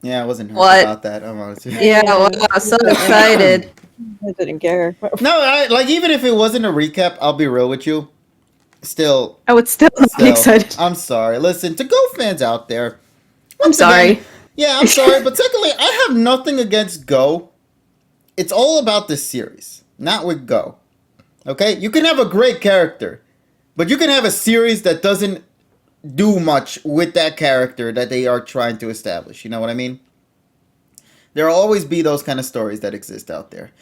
Yeah, I wasn't What? about that. I'm honest. Yeah, wow, I'm so excited. I didn't care. No, like even if it wasn't a recap, I'll be real with you. Still, I would still not be excited. I'm sorry. Listen, to Go fans out there. I'm sorry. Again, yeah, I'm sorry. But secondly, I have nothing against Go. It's all about the series, not with Go. Okay? You can have a great character, but you can have a series that doesn't do much with that character that they are trying to establish. You know what I mean? There will always be those kind of stories that exist out there.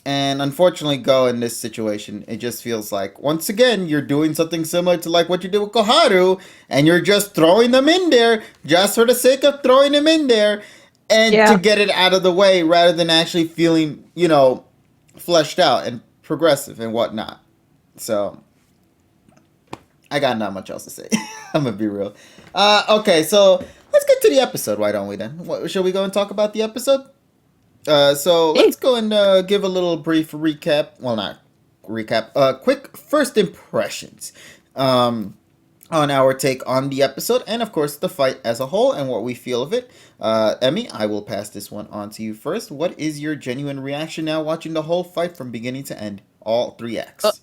And unfortunately, Go in this situation, it just feels like, once again, you're doing something similar to like what you did with Koharu, and you're just throwing them in there just for the sake of throwing them in there and to get it out of the way rather than actually feeling, fleshed out and progressive and whatnot. So, I got not much else to say. I'm going to be real. Okay, so let's get to the episode, why don't we then? Shall we go and talk about the episode? So let's go and give a little brief recap. Well, not recap. Quick first impressions on our take on the episode, and of course the fight as a whole and what we feel of it. Emmy, I will pass this one on to you first. What is your genuine reaction now watching the whole fight from beginning to end, all 3 acts?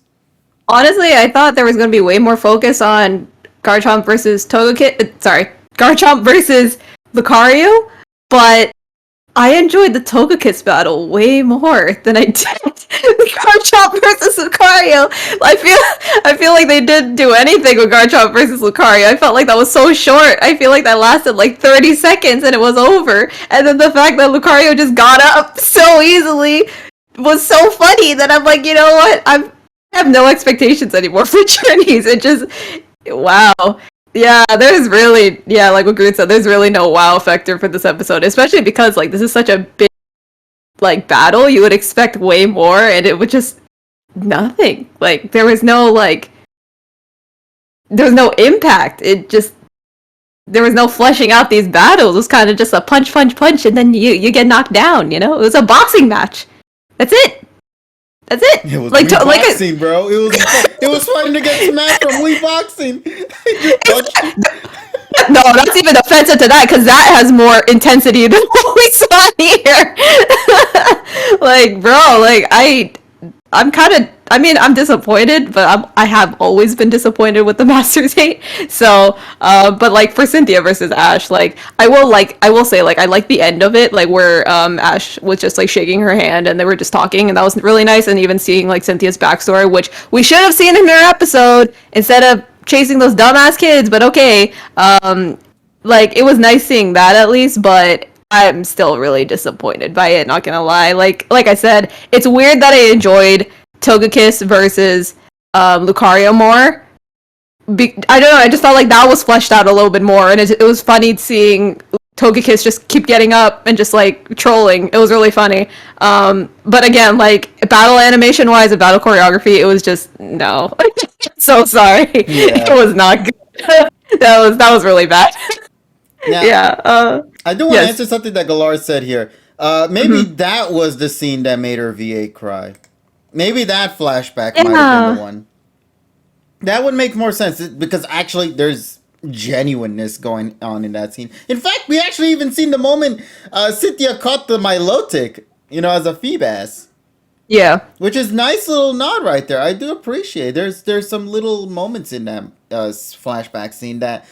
Honestly, I thought there was going to be way more focus on Garchomp versus Garchomp versus Lucario, but I enjoyed the Togekiss battle way more than I did the Garchomp versus Lucario. I feel like they didn't do anything with Garchomp versus Lucario. I felt like that was so short. I feel like that lasted like 30 seconds and it was over. And then the fact that Lucario just got up so easily was so funny that I'm like, you know what? I have no expectations anymore for journeys. It just, wow. Yeah, there's really, like what Groot said, there's really no wow factor for this episode, especially because, like, this is such a big, like, battle. You would expect way more, and it would just, nothing. Like, there was no impact. There was no fleshing out these battles. It was kind of just a punch, and then you get knocked down, It was a boxing match. That's it. It was like boxing, bro. It was fighting against Matt from Wii Boxing. No, that's even offensive to that because that has more intensity than what we saw here. Like, bro, like I'm disappointed, but I have always been disappointed with the Masters 8. So, but like for Cynthia versus Ash, like I will say like I like the end of it, like where Ash was just like shaking her hand and they were just talking, and that was really nice. And even seeing like Cynthia's backstory, which we should have seen in her episode instead of chasing those dumbass kids. But okay, like it was nice seeing that at least, but I'm still really disappointed by it, not gonna lie. Like I said, it's weird that I enjoyed Togekiss versus Lucario more. I don't know, I just felt like that was fleshed out a little bit more, and it was funny seeing Togekiss just keep getting up and just like trolling. It was really funny. But again, like battle animation wise and battle choreography, it was just no. So sorry. Yeah. It was not good. that was really bad. Now, I do want to answer something that Galar said here. Maybe that was the scene that made her VA cry. Maybe that flashback might have been the one. That would make more sense because actually there's genuineness going on in that scene. In fact, we actually even seen the moment Cynthia caught the Milotic, as a Feebas. Yeah. Which is nice little nod right there. I do appreciate. There's some little moments in that flashback scene that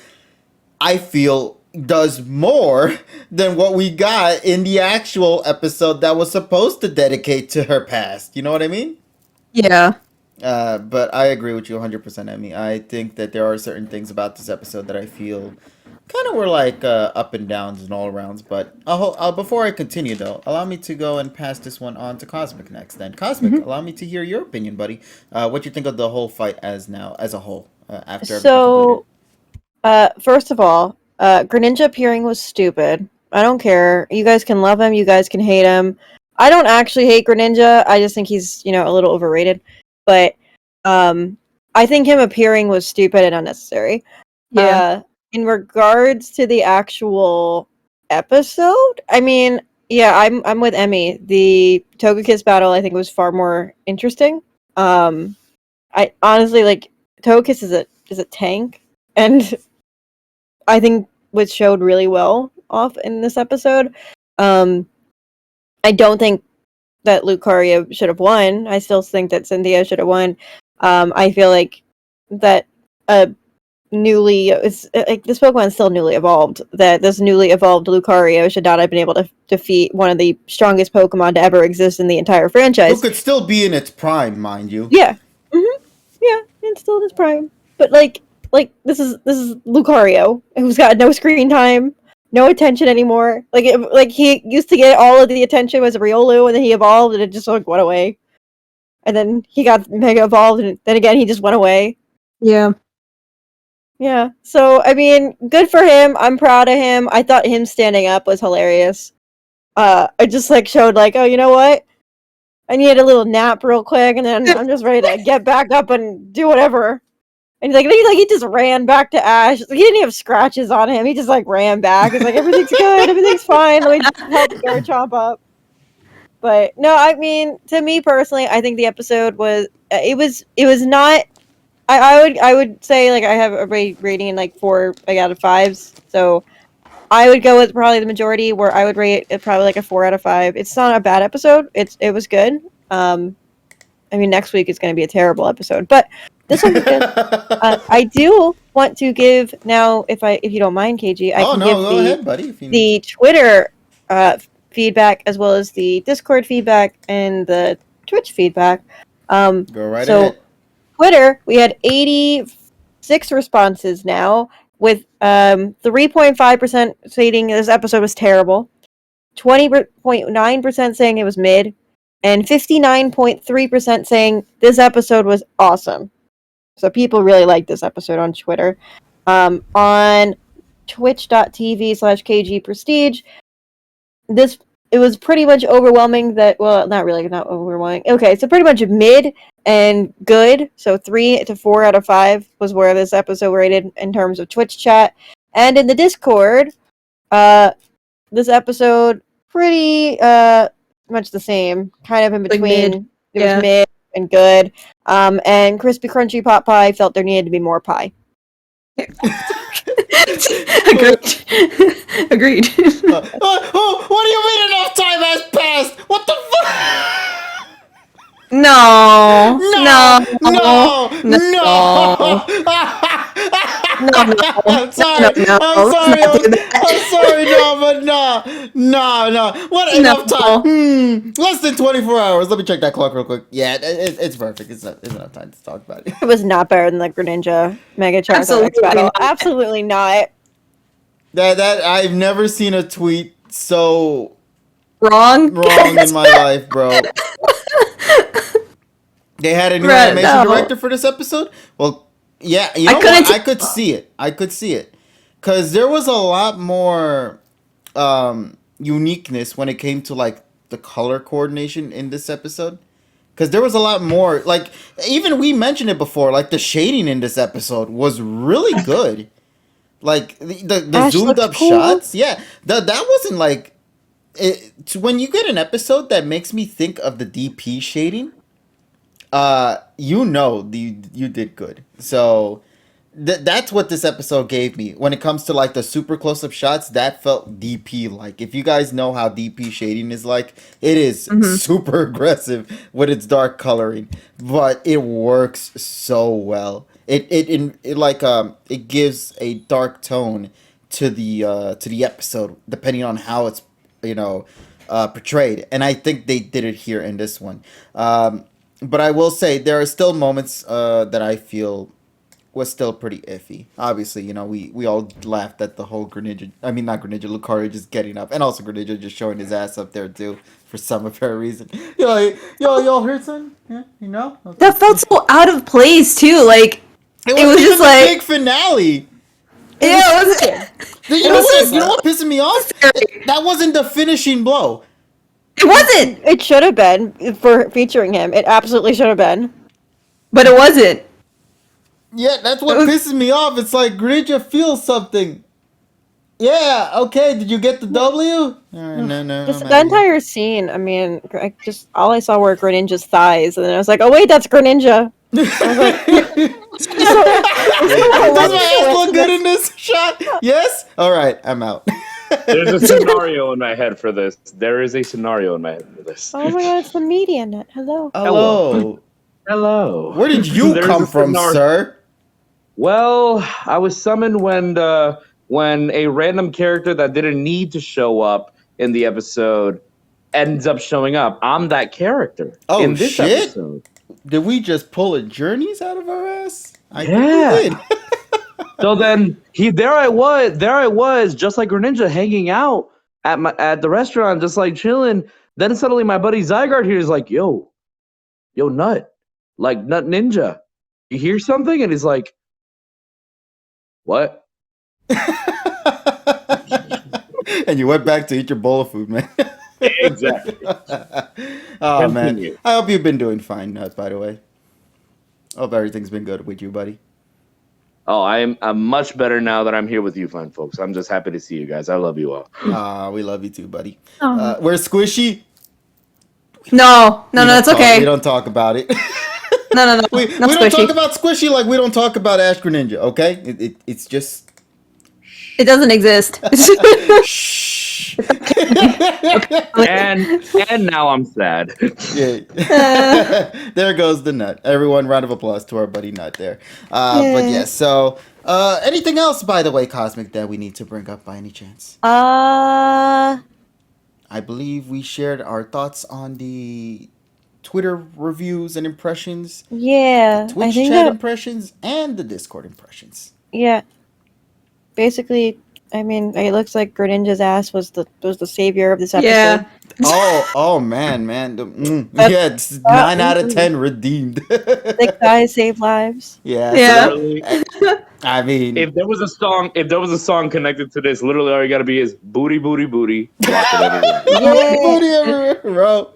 I feel does more than what we got in the actual episode that was supposed to dedicate to her past. You know what I mean? Yeah. But I agree with you 100%, Emmy. I think that there are certain things about this episode that I feel kind of were like up and downs and all arounds. But before I continue, though, allow me to go and pass this one on to Cosmic next. Then, Cosmic, allow me to hear your opinion, buddy. What you think of the whole fight as a whole after? So, first of all, Greninja appearing was stupid. I don't care. You guys can love him. You guys can hate him. I don't actually hate Greninja. I just think he's, a little overrated. But I think him appearing was stupid and unnecessary. Yeah. In regards to the actual episode, I mean, yeah, I'm with Emmy. The Togekiss battle, I think, was far more interesting. I honestly like Togekiss is a tank, and I think was showed really well off in this episode. I don't think that Lucario should have won. I still think that Cynthia should have won. I feel like that this Pokemon is still newly evolved. That this newly evolved Lucario should not have been able to defeat one of the strongest Pokemon to ever exist in the entire franchise. Who could still be in its prime, mind you. Yeah. Yeah, it's still in its prime. But like this is Lucario, who's got no screen time, no attention anymore. Like he used to get all of the attention as a Riolu, and then he evolved, and it just like went away. And then he got Mega Evolved, and then again he just went away. Yeah. Yeah. So I mean, good for him. I'm proud of him. I thought him standing up was hilarious. I just like showed like, oh, you know what? I needed a little nap real quick, and then I'm just ready to get back up and do whatever. And he just ran back to Ash. He didn't have scratches on him. He just like ran back. He's like, everything's good, everything's fine. Let me just help Garchomp up. But no, I mean, to me personally, I think the episode was it was not. I would say like I have a rating in like 4 out of 5s. So I would go with probably the majority, where I would rate it probably like a 4 out of 5. It's not a bad episode. It was good. I mean, next week is going to be a terrible episode, but this one was good. I do want to give now, if you don't mind, KG, Go ahead, buddy. If you the Twitter feedback as well as the Discord feedback and the Twitch feedback. go right ahead. Twitter, we had 86 responses now, with 3.5% stating this episode was terrible, 20.9% saying it was mid, and 59.3% saying this episode was awesome. So people really like this episode on Twitter. On twitch.tv/KGPrestige, it was pretty much overwhelming that, well, not overwhelming. Okay, so pretty much mid and good. So 3 to 4 out of 5 was where this episode rated in terms of Twitch chat. And in the Discord, this episode pretty much the same, kind of in between. Mid. It was mid and good. And Crispy Crunchy Pot Pie felt there needed to be more pie. Agreed. Agreed. What do you mean enough time has passed? What the fuck? No. I'm sorry. I'm sorry, no, but no. What enough time? Less than 24 hours. Let me check that clock real quick. Yeah, it's perfect. It's enough time to talk about it. It was not better than the Greninja Mega Charizard X battle. Absolutely not. That I've never seen a tweet so wrong in my life, bro. They had a new animation director for this episode? Well, yeah, you know what? I could see it. Because there was a lot more uniqueness when it came to, like, the color coordination in this episode. Because there was a lot more, like, even we mentioned it before, like, the shading in this episode was really good. Like, the zoomed up shots, yeah. That wasn't, like, when you get an episode that makes me think of the DP shading, you did good. So that's what this episode gave me. When it comes to like the super close-up shots, that felt DP like. If you guys know how DP shading is like, it is super aggressive with its dark coloring, but it works so well. It gives a dark tone to the episode depending on how it's portrayed, and I think they did it here in this one. But I will say there are still moments that I feel was still pretty iffy. Obviously, we all laughed at the whole Lucario just getting up, and also Greninja just showing his ass up there too for some apparent reason. Y'all heard something? Yeah, That felt so out of place too. Like it was just like big finale. Yeah, it was. You know what pissed me off? That wasn't the finishing blow. It wasn't. It should have been for featuring him. It absolutely should have been. But it wasn't. Yeah, that's what pisses me off. It's like Greninja feels something. Yeah, okay, did you get the W? No. Just the entire scene, I mean, all I saw were Greninja's thighs, and then I was like, oh wait, that's Greninja. I was like, does my ass look good in this shot? Yes? Alright, I'm out. There's a scenario in my head for this. There is a scenario in my head for this. Oh my god, it's the media net. Hello. Hello. Hello. Where did you There's come a from, scenario- sir? Well, I was summoned when a random character that didn't need to show up in the episode ends up showing up. I'm that character Oh, in this shit? episode. Did we just pull a Journeys out of our ass? I think Yeah. we did. So then there I was, just like Greninja, hanging out at the restaurant, just like chilling. Then suddenly my buddy Zygarde here is like, yo, Nut, like Nut Ninja, you hear something? And he's like, what? And you went back to eat your bowl of food, man. Exactly. Oh, man. Continue. I hope you've been doing fine, Nut, by the way. Hope everything's been good with you, buddy. Oh, I'm much better now that I'm here with you, fine folks. I'm just happy to see you guys. I love you all. We love you too, buddy. Oh. Where's Squishy? No, We don't it's talk- okay. We don't talk about it. No. We Not don't squishy. talk about Squishy like we don't talk about Ash Greninja, okay? It's just... It doesn't exist. Shh. And now I'm sad. Yeah. There goes the Nut. Everyone, round of applause to our buddy Nut there. But yeah, so anything else, by the way, Cosmic, that we need to bring up by any chance? I believe we shared our thoughts on the Twitter reviews and impressions, Yeah, Twitch I think chat that, impressions, and the Discord impressions. yeah. Basically, I mean, it looks like Greninja's ass was the savior of this episode. Yeah. Oh man. Yeah, it's 9 out of 10 redeemed. Thick thighs save lives. Yeah. Yeah. Literally, I mean, if there was a song connected to this, literally all you gotta be is booty, booty, booty. Rock it everywhere. Yeah. booty everywhere, bro.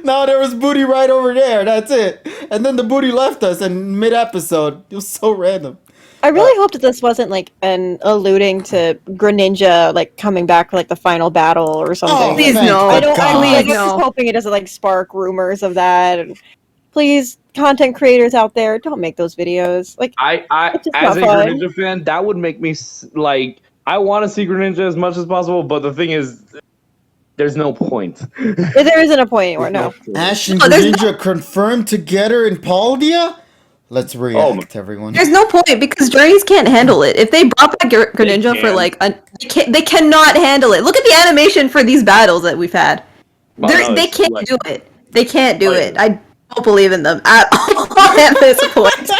No, there was booty right over there. That's it. And then the booty left us in mid-episode. It was so random. I really hope that this wasn't like an alluding to Greninja like coming back for like the final battle or something. Oh, Please thank no. I don't. God. I'm Please just no. hoping it doesn't like spark rumors of that. And please, content creators out there, don't make those videos. Like, I It's just as a not fun. Greninja fan, that would make me like. I want to see Greninja as much as possible, but the thing is, there's no point. there isn't a point anymore. No. Ash and Oh, there's Greninja confirmed together in Paldia? Let's react, everyone. There's no point because Journeys can't handle it. If they brought back Greninja for can. like they cannot handle it. Look at the animation for these battles that we've had. Well, no, They it's can't like- do it. They can't do Like- it. I don't believe in them at all at this point.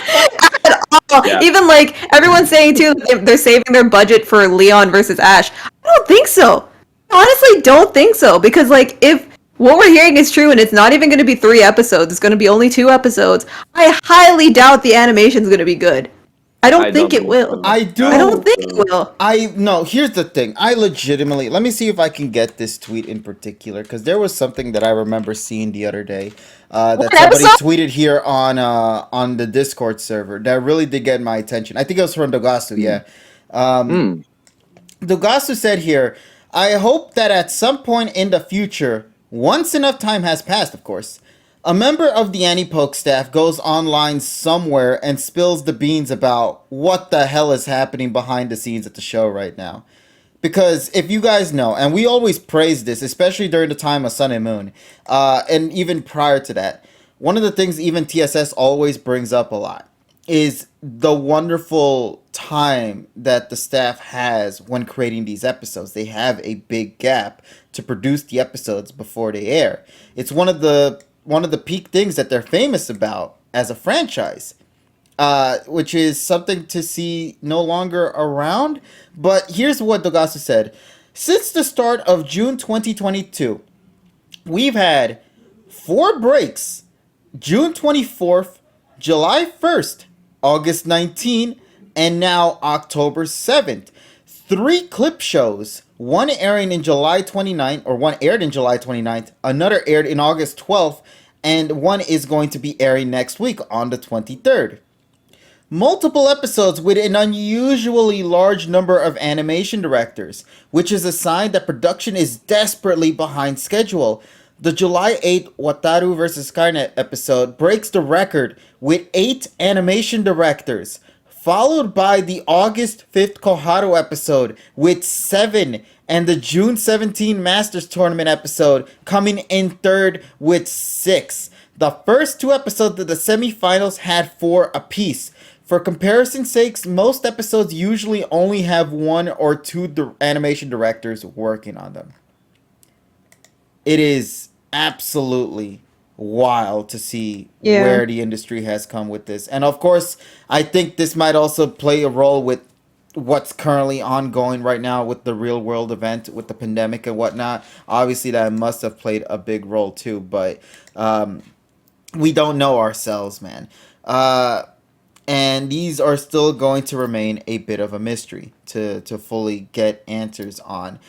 At all. Yeah. Even like everyone's saying too, they're saving their budget for Leon versus Ash. I don't think so. I honestly don't think so because like if what we're hearing is true and it's not even going to be 3 episodes, it's going to be only 2 episodes. I highly doubt the animation's going to be good. I don't think it will. I do. I don't think it will. No, here's the thing. I legitimately, let me see if I can get this tweet in particular, because there was something that I remember seeing the other day that What somebody episode? tweeted here on the Discord server that really did get my attention. I think it was from Dogasu, yeah. Dogasu said here, I hope that at some point in the future, once enough time has passed, of course, a member of the Anipok staff goes online somewhere and spills the beans about what the hell is happening behind the scenes at the show right now. Because if you guys know, and we always praise this, especially during the time of Sun and Moon, and even prior to that, one of the things even TSS always brings up a lot is the wonderful time that the staff has when creating these episodes. They have a big gap to produce the episodes before they air. It's one of the peak things that they're famous about as a franchise, which is something to see no longer around. But here's what Dogasu said. Since the start of June 2022, we've had 4 breaks. June 24th, July 1st, August 19th, and now October 7th. 3 clip shows, one airing in July 29th, or one aired in July 29th, another aired in August 12th, and one is going to be airing next week on the 23rd. Multiple episodes with an unusually large number of animation directors, which is a sign that production is desperately behind schedule. The July 8th Wataru vs. Skynet episode breaks the record with 8 animation directors, followed by the August 5th Koharu episode with 7, and the June 17 Masters Tournament episode coming in third with 6. The first 2 episodes of the semifinals had 4 apiece. For comparison's sakes, most episodes usually only have 1 or 2 animation directors working on them. It is absolutely wild to see where the industry has come with this. And of course, I think this might also play a role with what's currently ongoing right now with the real world event with the pandemic and whatnot. Obviously, that must have played a big role too, but we don't know ourselves, man. And these are still going to remain a bit of a mystery to fully get answers on.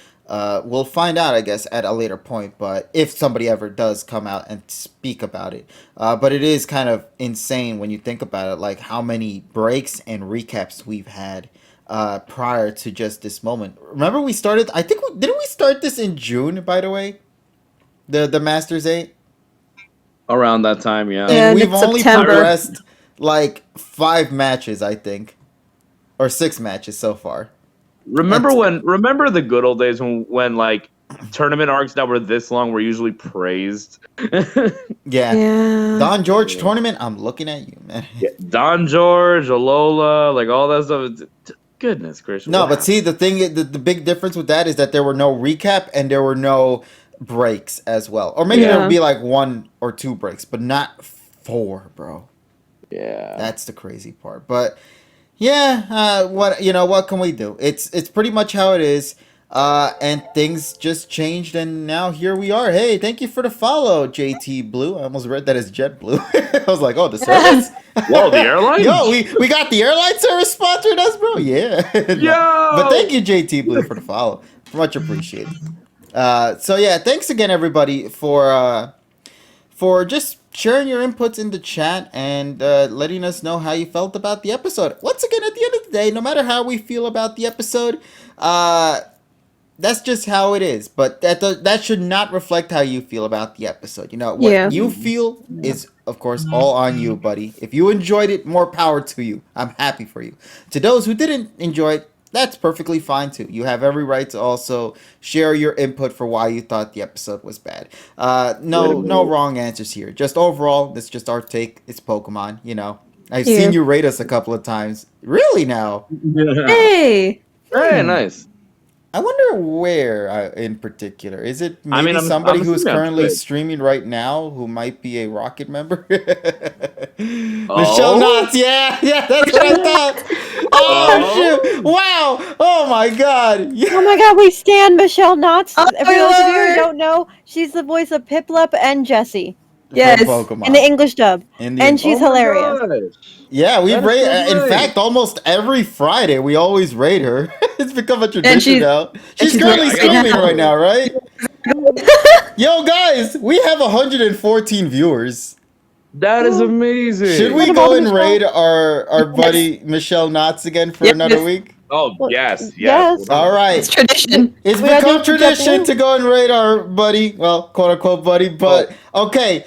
We'll find out, I guess, at a later point, but if somebody ever does come out and speak about it. But it is kind of insane when you think about it, like how many breaks and recaps we've had prior to just this moment. Remember we started, didn't we start this in June, by the way? The Masters 8? Around that time, yeah. And we've only September. progressed like 5 matches, I think. Or 6 matches so far. Remember the good old days when like tournament arcs that were this long were usually praised? Yeah. Don George tournament, I'm looking at you, man. Yeah, Don George, Alola, like all that stuff. Goodness gracious. No, but see, the thing, the big difference with that is that there were no recap and there were no breaks as well. Or maybe there would be like 1 or 2 breaks, but not 4, bro. Yeah. That's the crazy part. But yeah, what can we do? It's pretty much how it is. And things just changed, and now here we are. Hey, thank you for the follow, JT Blue. I almost read that as Jet Blue. I was like, oh, the service. Whoa, the airline? Yo, we got the airline service sponsored us, bro. Yeah. Yo! But thank you, JT Blue, for the follow. Much appreciated. So yeah, thanks again, everybody, for just sharing your inputs in the chat and letting us know how you felt about the episode. Once again, at the end of the day, no matter how we feel about the episode, that's just how it is. But that should not reflect how you feel about the episode. You know, what you feel is, of course, all on you, buddy. If you enjoyed it, more power to you. I'm happy for you. To those who didn't enjoy it, that's perfectly fine too. You have every right to also share your input for why you thought the episode was bad. No wrong answers here. Just overall, that's just our take. It's Pokemon, you know. I've seen you rate us a couple of times. Really now? Hey! Hey, nice. I wonder where in particular. Is it maybe I'm somebody who's assuming currently streaming right now who might be a Rocket member? Michelle Knotts, yeah, that's what I thought. Oh, shoot. Wow. Oh, my God. Yeah. Oh my god, we stand Michelle Knotts. Oh, For those of you who don't know, she's the voice of Piplup and Jessie Yes. From Pokemon. in the English dub. And she's hilarious. Yeah, we That is rate. so In great. fact, almost every Friday we always rate her. It's become a tradition now. She's currently like, streaming right now, right? Yo, guys, we have 114 viewers. That is amazing. Should we What go about and Michelle? raid our buddy Michelle Knotts again for Yes. another week? Oh, yes. Yes. All right. It's tradition. It's We gotta do become it for tradition Jet to go and raid our buddy, well, quote unquote buddy, but okay.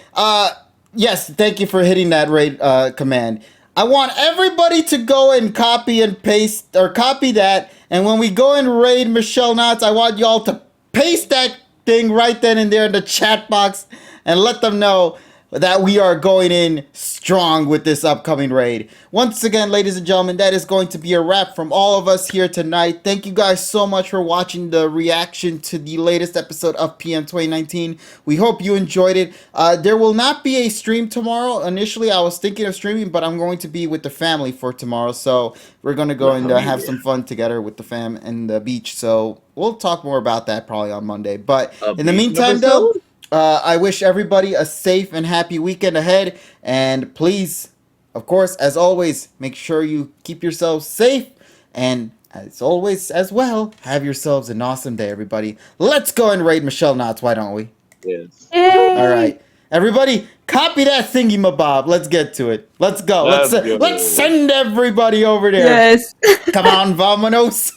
Yes, thank you for hitting that raid command. I want everybody to go and copy and paste or copy that, and when we go and raid Michelle Knotts, I want y'all to paste that thing right then and there in the chat box and let them know that we are going in strong with this upcoming raid. Once again, ladies and gentlemen, that is going to be a wrap from all of us here tonight. Thank you guys so much for watching the reaction to the latest episode of PM 2019. We hope you enjoyed it. There will not be a stream tomorrow. Initially, I was thinking of streaming, but I'm going to be with the family for tomorrow. So we're going to go and have some fun together with the fam and the beach. So we'll talk more about that probably on Monday. But in the meantime, though, I wish everybody a safe and happy weekend ahead. And please, of course, as always, make sure you keep yourselves safe. And as always, as well, have yourselves an awesome day, everybody. Let's go and raid Michelle Knotts, why don't we? Yes. Yay! All right. Everybody, Copy that thingy-mabob. Let's get to it. Let's go. Let's go. Let's send everybody over there. Yes. Come on, vamonos.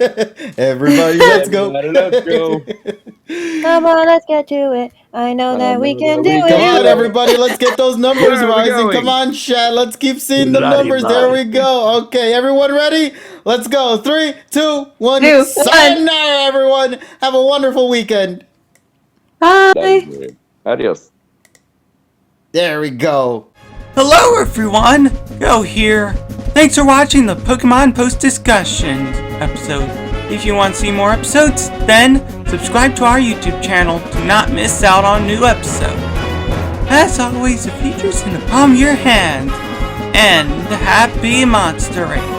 Everybody, let's go. Let's go. Come on, let's get to it. I know that we can do Come on, it. everybody, let's get those numbers Where are we rising. going? Come on, chat. Let's keep seeing the Bloody numbers. There we go. Okay, everyone ready? Let's go. 3, 2, 1. 2, 1. Sayonara, everyone. Have a wonderful weekend. Bye. Adios. There we go. Hello everyone, Go here. Thanks for watching the Pokemon Post Discussion episode. If you want to see more episodes, then subscribe to our YouTube channel to not miss out on new episodes. As always, the future's in the palm of your hand. And happy monstering.